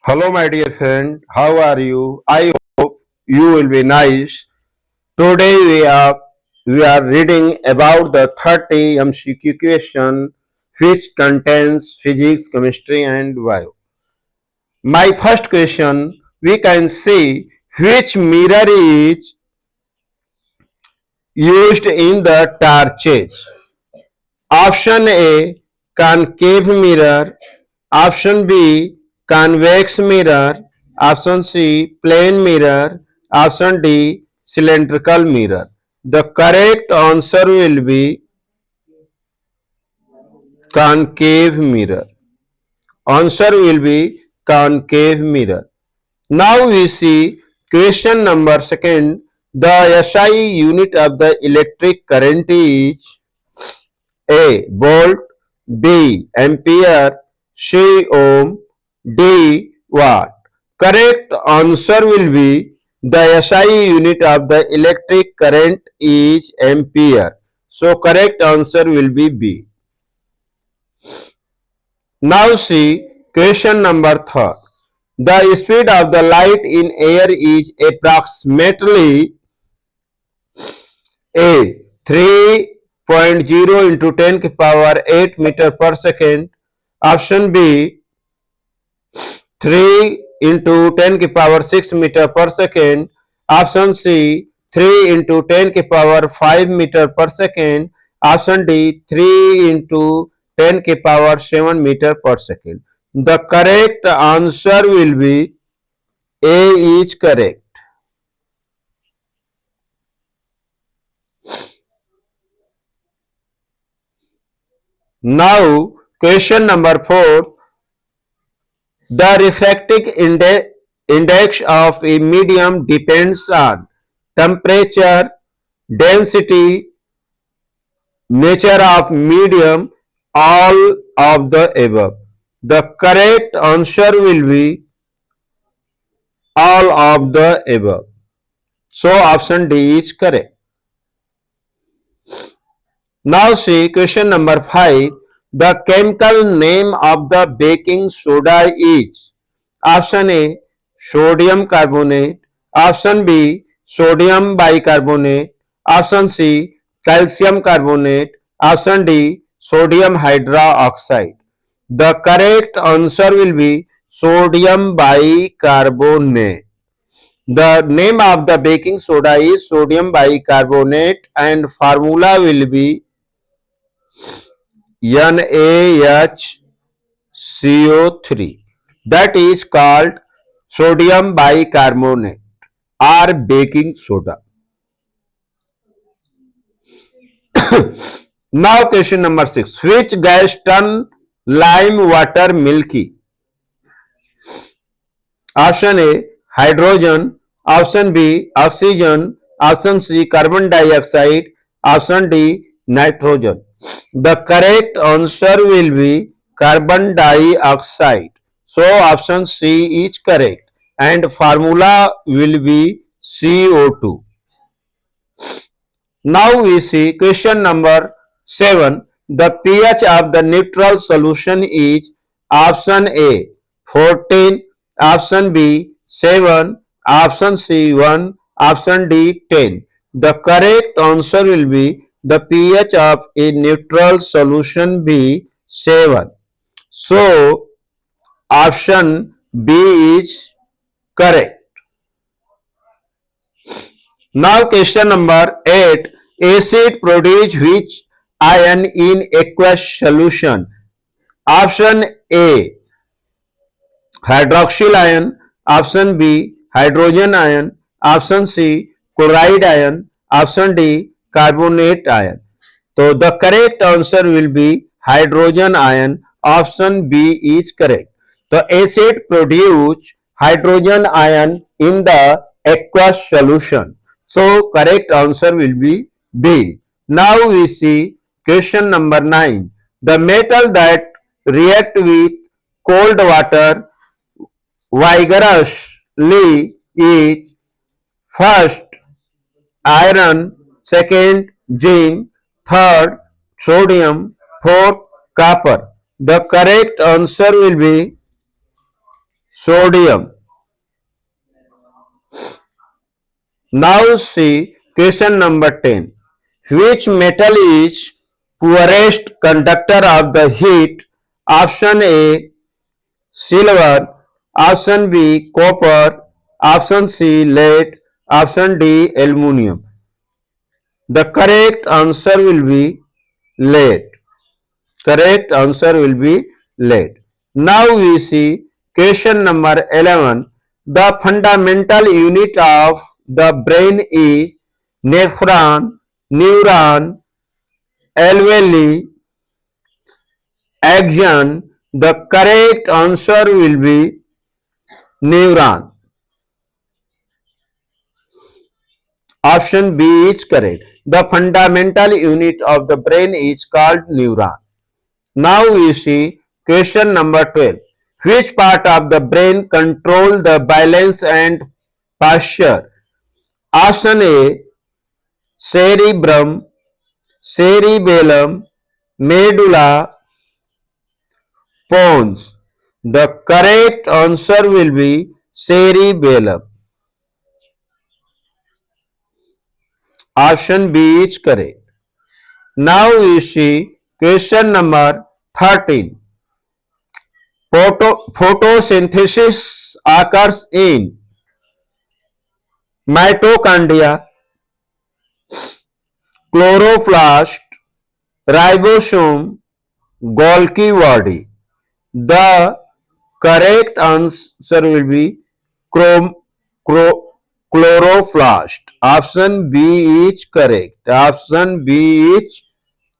Hello, my dear friend. How are you? I hope you will be nice. Today we are reading about the 30 MCQ question which contains physics, chemistry, and bio. My first question, we can see which mirror is used in the torches. Option A, concave mirror. Option B, convex mirror. Option C, plane mirror. Option D, cylindrical mirror. The correct answer will be concave mirror. Answer will be concave mirror. Now we see question number second. The SI unit of the electric current is A. Volt, B. Ampere, C. Ohm, D. Watt. Correct answer will be the SI unit of the electric current is ampere. So correct answer will be B. Now see question number third. The speed of the light in air is approximately A. 3.0 into 10 to the power 8 meter per second. Option B 3 into 10 to the power 6 meter per second. Option C 3 into 10 to the power 5 meter per second. Option D 3 into 10 to the power 7 meter per second. The correct answer will be A is correct. Now question number 4. The refractive index of a medium depends on temperature, density, nature of medium, all of the above. The correct answer will be all of the above. So option D is correct. Now see question number 5. The chemical name of the baking soda is option A sodium carbonate, option B sodium bicarbonate, option C calcium carbonate, option D sodium hydroxide. The correct answer will be sodium bicarbonate. The name of the baking soda is sodium bicarbonate and formula will be NaHCO3. That is called sodium bicarbonate or baking soda. Now question number 6. Which gas turn lime water milky? Option A hydrogen, option B oxygen, option C carbon dioxide, option D nitrogen. The correct answer will be carbon dioxide. So option C is correct and formula will be CO2. Now we see question number 7. The pH of the neutral solution is option A 14, option B 7, option C 1, option D 10. The correct answer will be the pH of a neutral solution be 7. So option B is correct. Now question number 8. Acid produce which ion in aqueous solution? Option A hydroxyl ion, option B hydrogen ion, option C chloride ion, option D carbonate ion. So the correct answer will be hydrogen ion. Option B is correct. The acid produce hydrogen ion in the aqueous solution. So correct answer will be B. Now we see question number 9. The metal that react with cold water vigorously is first iron, second zinc, third sodium, fourth copper. The correct answer will be sodium. Now see question number 10. Which metal is poorest conductor of the heat? Option A silver, option B copper, option C lead, option D aluminum. The correct answer will be lead. Correct answer will be lead. Now we see question number 11. The fundamental unit of the brain is nephron, neuron, alveoli, axon. The correct answer will be neuron. Option B is correct. The fundamental unit of the brain is called neuron. Now we see question number 12. Which part of the brain control the balance and posture? Option A cerebrum, cerebellum, medulla, pons. The correct answer will be cerebellum. Option B is correct. Now we see question number 13. Photosynthesis occurs in mitochondria, chloroplast, ribosome, Golgi body. The correct answer will be chrom, chloroplast. Option B is correct. Option B is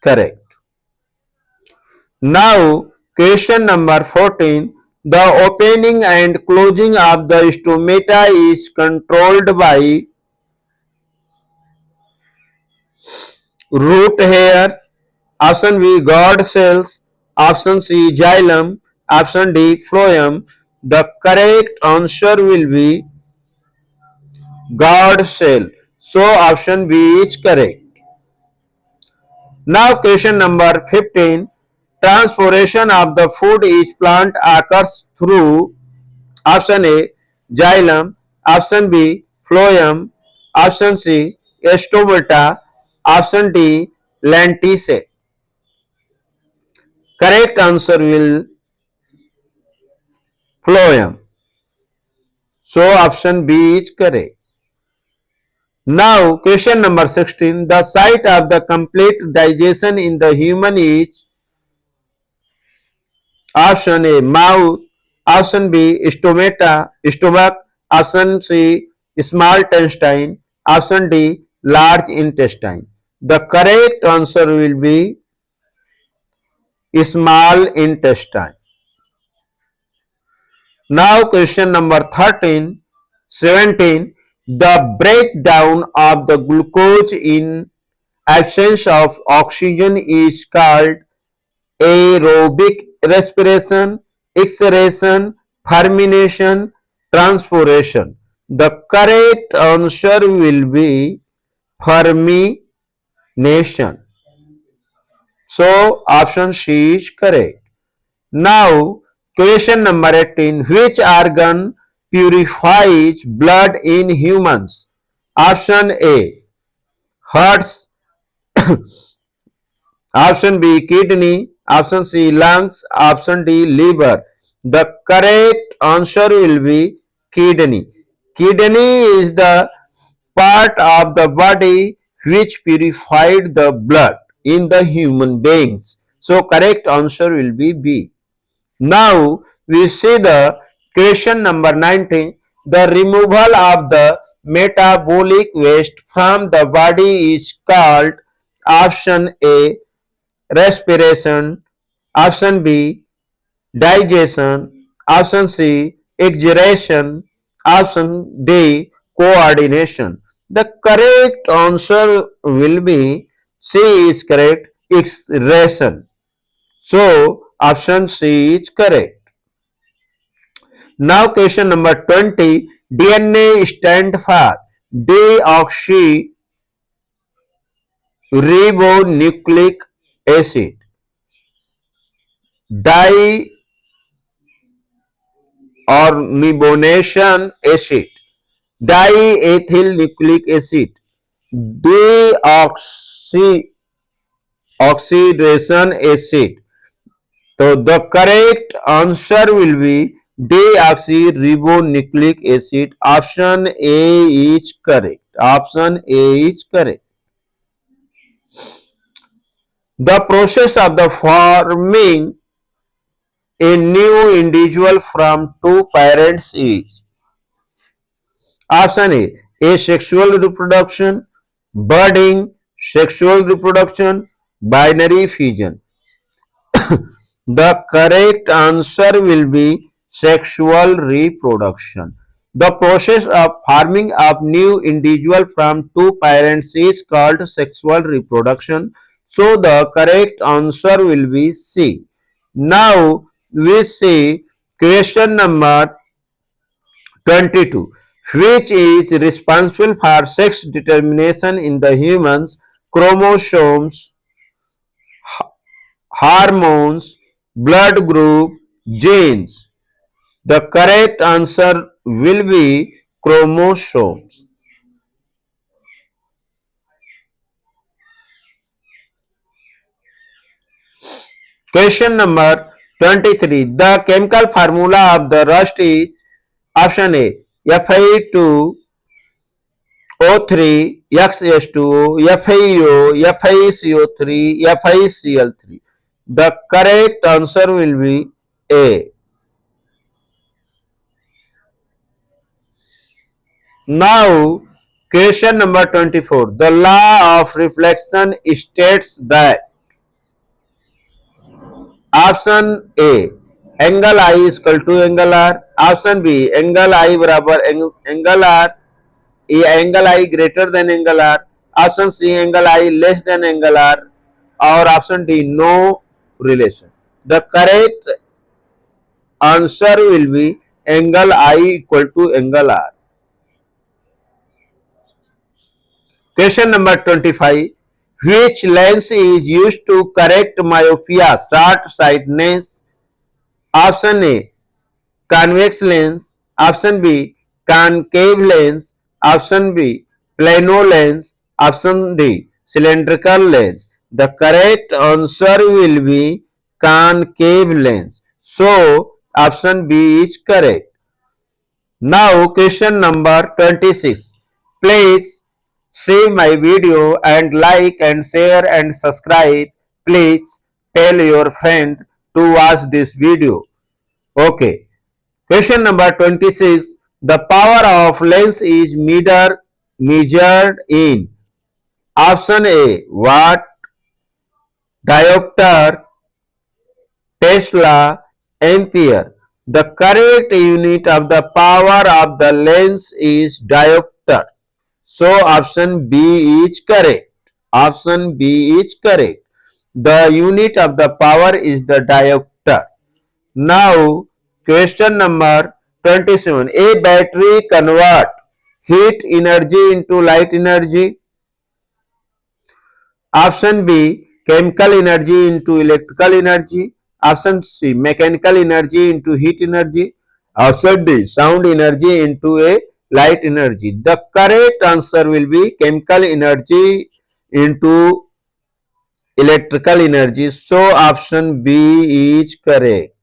correct. Now, question number 14. The opening and closing of the stomata is controlled by root hair, option B guard cells, option C xylem, option D phloem. The correct answer will be guard cell. So option B is correct. Now question number 15. Transpiration of the food is plant occurs through option A xylem, option B phloem, option C stomata, option D lentice. Correct answer will phloem. So option B is correct. Now question number 16. The site of the complete digestion in the human is option A mouth, option B stomach, option C small intestine, option D large intestine. The correct answer will be small intestine. Now question number 13, 17. The breakdown of the glucose in absence of oxygen is called aerobic respiration, exhalation, fermentation, transpiration. The correct answer will be fermentation. So option C is correct. Now question number 18. Which organ purifies blood in humans? Option A hearts, option B kidney, option C lungs, option D liver. The correct answer will be kidney. Kidney is the part of the body which purified the blood in the human beings. So correct answer will be B. Now we see the question number 19. The removal of the metabolic waste from the body is called option A respiration, option B digestion, option C exhilaration, option D coordination. The correct answer will be C is correct, exhilaration. So option C is correct. Now question number 20. DNA stand for deoxyribonucleic acid. or carbonation acid, diethyl nucleic acid, deoxidation acid. So the correct answer will be deoxyribonucleic acid. Option A is correct. Option A is correct. The process of the forming a new individual from two parents is option A asexual reproduction, budding, sexual reproduction, binary fission. The correct answer will be sexual reproduction. The process of forming of new individual from two parents is called sexual reproduction. So the correct answer will be C. Now we see question number 22. Which is responsible for sex determination in the humans? Chromosomes, hormones, blood group, genes. The correct answer will be chromosomes. Question number 23. The chemical formula of the rust is option A Fe2O3, XS2O, FeO, FeCO3, FeCl3. The correct answer will be A. Now, question number 24. The law of reflection states that option A angle I is equal to angle R, option B angle I बराबर angle R, angle I greater than angle R, option C angle I less than angle R, or option D no relation. The correct answer will be angle I equal to angle R. Question number 25. Which lens is used to correct myopia, short-sightedness? Option A convex lens, option B concave lens, option B plano lens, option D cylindrical lens. The correct answer will be concave lens. So option B is correct. Now question number 26. Please save my video and like and share and subscribe. Please tell your friend to watch this video. Okay. Question number 26. The power of lens is measured in option A watt, diopter, Tesla, ampere. The correct unit of the power of the lens is diopter. So option B is correct. Option B is correct. The unit of the power is the diopter. Now question number 27. A battery convert heat energy into light energy. Option B chemical energy into electrical energy. Option C mechanical energy into heat energy. Option D sound energy into a light energy. The correct answer will be chemical energy into electrical energy. So option B is correct.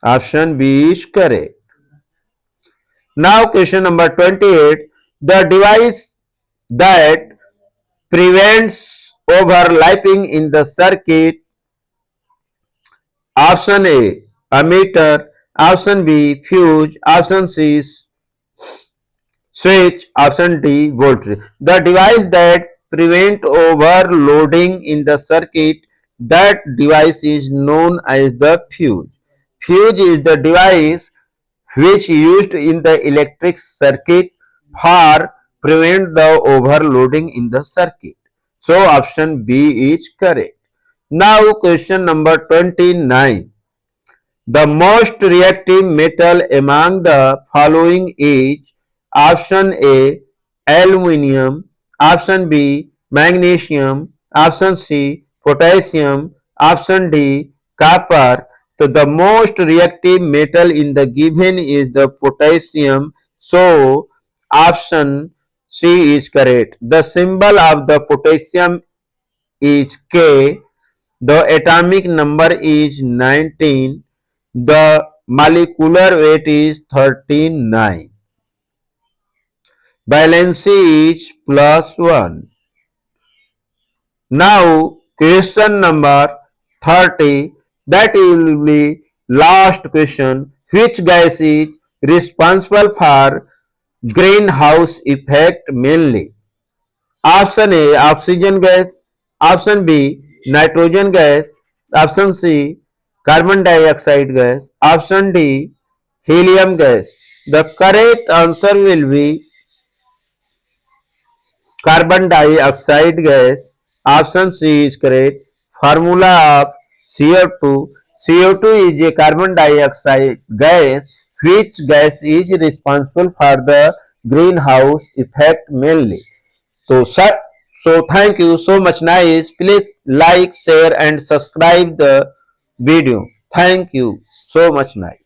Option B is correct. Now question number 28. The device that prevents overlapping in the circuit. Option A ammeter, option B fuse, option C switch, option D voltage. The device that prevent overloading in the circuit, that device is known as the fuse. Fuse is the device which used in the electric circuit for prevent the overloading in the circuit. So option B is correct. Now question number 29. The most reactive metal among the following is option A aluminium, option B magnesium, option C potassium, option D copper. So the most reactive metal in the given is the potassium. So option C is correct. The symbol of the potassium is K. The atomic number is 19. The molecular weight is 39. Valency is +1. Now question number 30, that will be last question. Which gas is responsible for greenhouse effect mainly? Option A oxygen gas, option B nitrogen gas, option C carbon dioxide gas, option D helium gas. The correct answer will be carbon dioxide gas. Option C is correct. Formula of CO2. CO2 is a carbon dioxide gas. Which gas is responsible for the greenhouse effect mainly? So, sir, so thank you so much. Nice. Please like, share, and subscribe the video. Thank you so much. Nice.